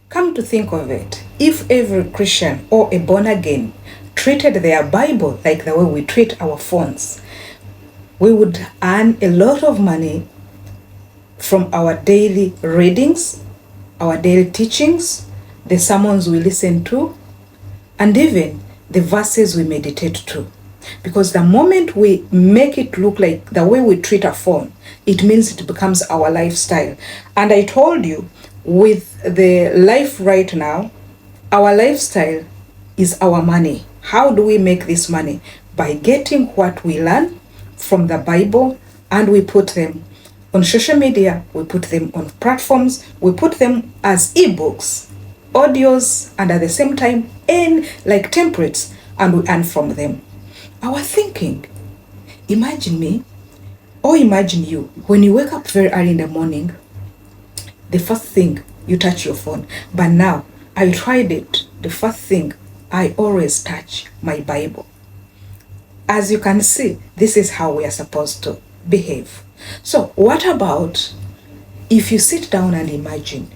Come to think of it, if every Christian or a born again treated their Bible like the way we treat our phones, we would earn a lot of money from our daily readings, our daily teachings, the sermons we listen to, and even the verses we meditate to. Because the moment we make it look like the way we treat a phone, it means it becomes our lifestyle. And I told you, with the life right now, our lifestyle is our money. How do we make this money? By getting what we learn from the Bible, and we put them on social media, we put them on platforms, we put them as ebooks, audios, and at the same time, like templates, and we earn from them. Our thinking, imagine me, or imagine you, when you wake up very early in the morning, the first thing you touch your phone. But now, I tried it. The first thing, I always touch my Bible. As you can see, this is how we are supposed to behave. So what about if you sit down and imagine,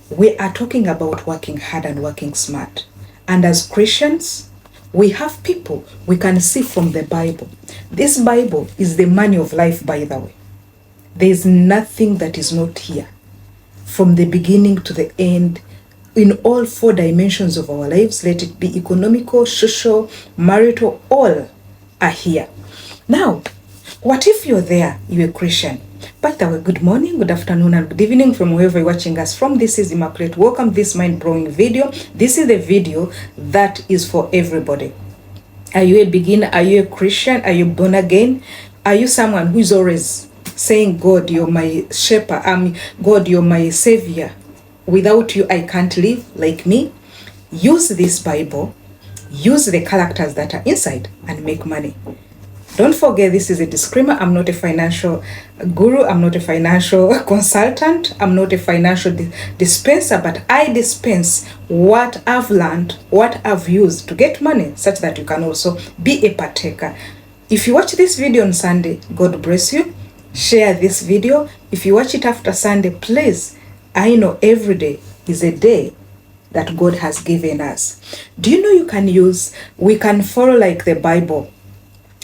we are talking about working hard and working smart. And as Christians, we have people we can see from the Bible. This Bible is the money of life, by the way. There is nothing that is not here. From the beginning to the end, in all 4 dimensions of our lives, let it be economical, social, marital, all are here. Now, what if you're there, you're a Christian? By the way, good morning, good afternoon, and good evening from wherever you're watching us from. This is Immaculate. Welcome to this mind-blowing video. This is the video that is for everybody. Are you a beginner? Are you a Christian? Are you born again? Are you someone who's always saying, God, you're my shepherd, God, you're my savior. Without you, I can't live, like me? Use this Bible, use the characters that are inside, and make money. Don't forget, this is a disclaimer. I'm not a financial guru. I'm not a financial consultant. I'm not a financial dispenser, but I dispense what I've learned, what I've used to get money, such that you can also be a partaker. If you watch this video on Sunday, God bless you. Share this video. If you watch it after Sunday, please, I know every day is a day that God has given us. Do you know we can follow like the Bible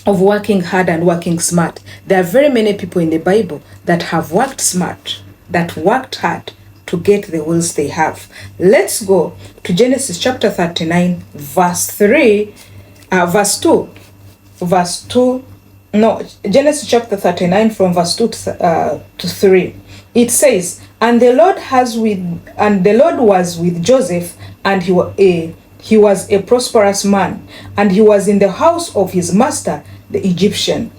of working hard and working smart? There are very many people in the Bible that have worked smart, that worked hard to get the wealth they have. Let's go to Genesis chapter 39, verse 2. Genesis chapter 39 from verse 2 to 3. It says, and the Lord was with Joseph, and he was a prosperous man, and he was in the house of his master, the Egyptian.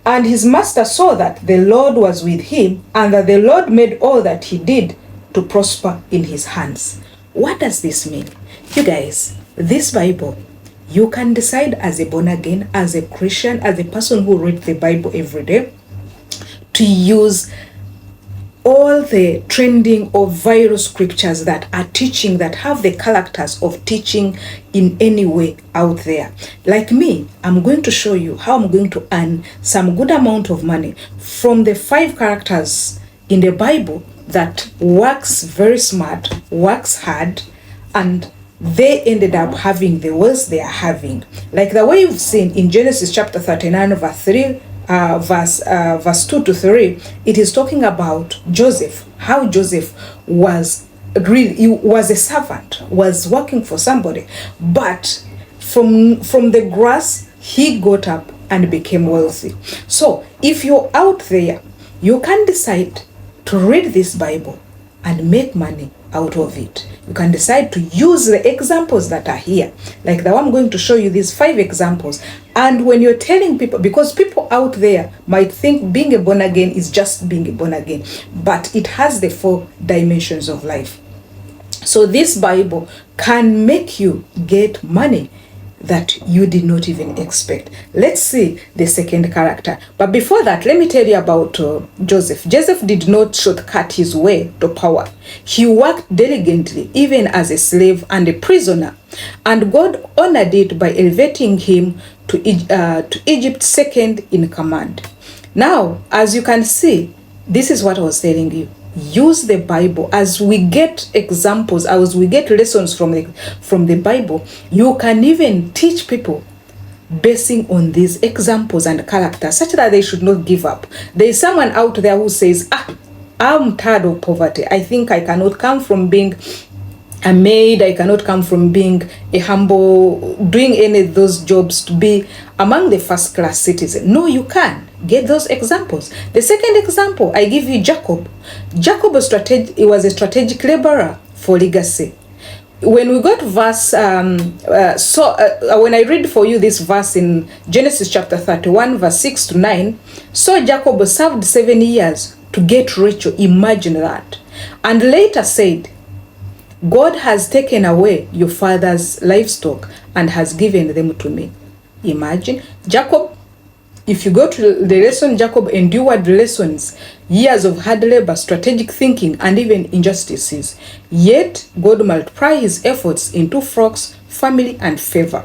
And his master saw that the Lord was with him, and that the Lord made all that he did to prosper in his hands. What does this mean? You guys, this Bible, you can decide as a born again, as a Christian, as a person who reads the Bible every day, to use all the trending or viral scriptures that are teaching, that have the characters of teaching in any way out there. Like me, I'm going to show you how I'm going to earn some good amount of money from the 5 characters in the Bible that works very smart, works hard, and they ended up having the wealth they are having. Like the way you've seen in Genesis chapter 39 verse 3, verse 2 to 3, it is talking about Joseph, how Joseph was a servant, was working for somebody, but from the grass he got up and became wealthy. So if you're out there, you can decide to read this Bible and make money out of it. You can decide to use the examples that are here. Like the one I'm going to show you, these 5 examples. And when you're telling people, because people out there might think being a born again is just being a born again, but it has the 4 dimensions of life. So this Bible can make you get money that you did not even expect. Let's see the second character. But before that, let me tell you about Joseph. Joseph did not shortcut his way to power. He worked diligently, even as a slave and a prisoner. And God honored it by elevating him to Egypt's second in command. Now, as you can see, this is what I was telling you. use the Bible. As we get examples, as we get lessons from the Bible, you can even teach people basing on these examples and characters, such that they should not give up. There is someone out there who says, I'm tired of poverty. I think I cannot come from being a maid, I cannot come from being a humble, doing any of those jobs to be among the first class citizen. No, you can. Get those examples. The second example, I give you Jacob. Jacob was a strategic laborer for legacy. When we got verse, when I read for you this verse in Genesis chapter 31, verse 6 to 9, so Jacob served 7 years to get Rachel. Imagine that. And later said, God has taken away your father's livestock and has given them to me. Imagine. Jacob, if you go to the lesson, Jacob endured lessons, years of hard labor, strategic thinking, and even injustices. Yet, God multiplied his efforts into flocks, family, and favor.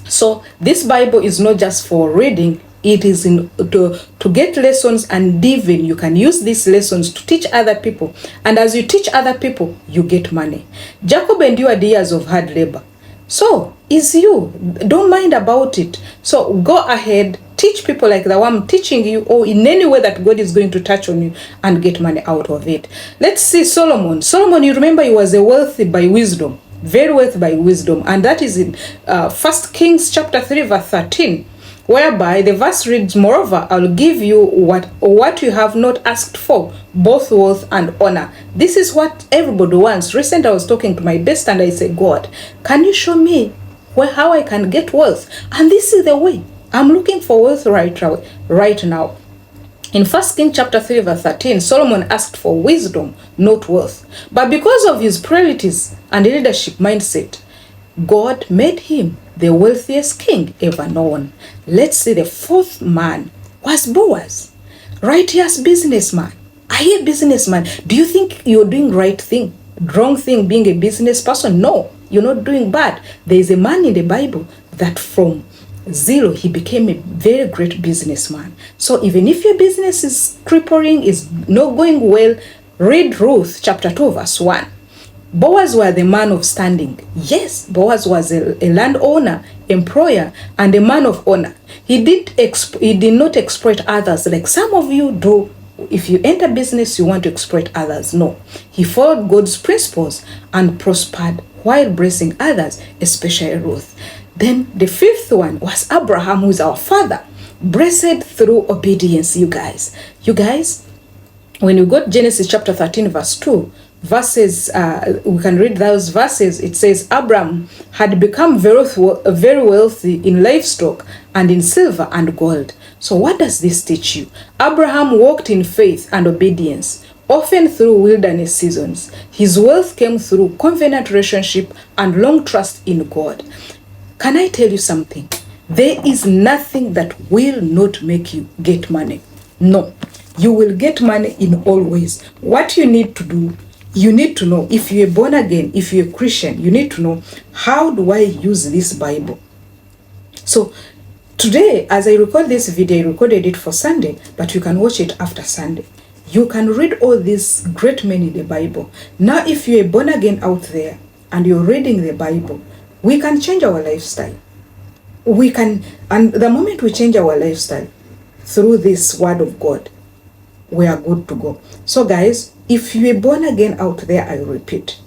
So, this Bible is not just for reading, it is to get lessons, and even you can use these lessons to teach other people. And as you teach other people, you get money. Jacob endured years of hard labor. So, is you. Don't mind about it. So, go ahead, teach people like the one I'm teaching you, or in any way that God is going to touch on you, and get money out of it. Let's see Solomon. Solomon, you remember, he was a wealthy by wisdom. Very wealthy by wisdom. And that is in 1 Kings chapter 3, verse 13. Whereby the verse reads, moreover, I'll give you what you have not asked for, both wealth and honor. This is what everybody wants. Recently, I was talking to my best and I said, God, can you show me how I can get wealth? And this is the way. I'm looking for wealth right now. In 1 Kings chapter 3, verse 13, Solomon asked for wisdom, not wealth. But because of his priorities and leadership mindset, God made him the wealthiest king ever known. Let's see, the fourth man was Boaz, righteous businessman. Are you a businessman? Do you think you're doing right thing, wrong thing being a business person? No, you're not doing bad. There is a man in the Bible that from zero, he became a very great businessman. So even if your business is crippling, is not going well, read Ruth chapter 2, verse 1. Boaz was the man of standing. Yes, Boaz was a landowner, employer, and a man of honor. He did not exploit others like some of you do. If you enter business, you want to exploit others. No. He followed God's principles and prospered while blessing others, especially Ruth. Then the fifth one was Abraham, who is our father, blessed through obedience, you guys. You guys, when you got Genesis chapter 13, verse 2, verses, we can read those verses. It says, Abraham had become very wealthy in livestock and in silver and gold. So what does this teach you? Abraham walked in faith and obedience, often through wilderness seasons. His wealth came through covenant relationship and long trust in God. Can I tell you something? There is nothing that will not make you get money. No, you will get money in all ways. What you need to do, you need to know, if you're born again, if you're a Christian, you need to know, how do I use this Bible? So today, as I record this video, I recorded it for Sunday, but you can watch it after Sunday. You can read all these great men in the Bible. Now, if you're born again out there and you're reading the Bible, we can change our lifestyle. We can, and the moment we change our lifestyle through this word of God, we are good to go. So guys, if you are born again out there, I repeat,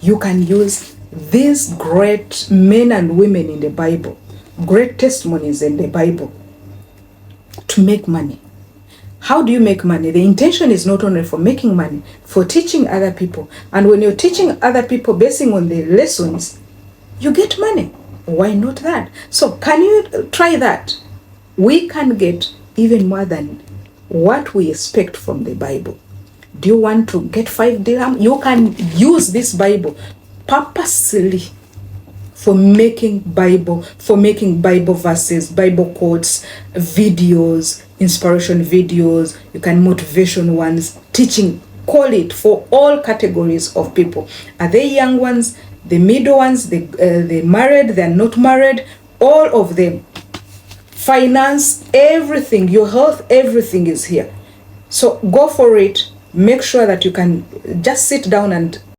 you can use these great men and women in the Bible, great testimonies in the Bible, to make money. How do you make money? The intention is not only for making money, for teaching other people. And when you're teaching other people basing on the lessons, you get money. Why not that? So can you try that? We can get even more than what we expect from the Bible. Do you want to get 5 dirham? You can use this Bible purposely for making Bible verses, Bible quotes, videos, inspiration videos. You can motivation ones, teaching, call it, for all categories of people. Are they young ones, the middle ones, the married, they're not married, all of them. Finance, everything, your health, everything is here. So go for it. make sure that you can just sit down and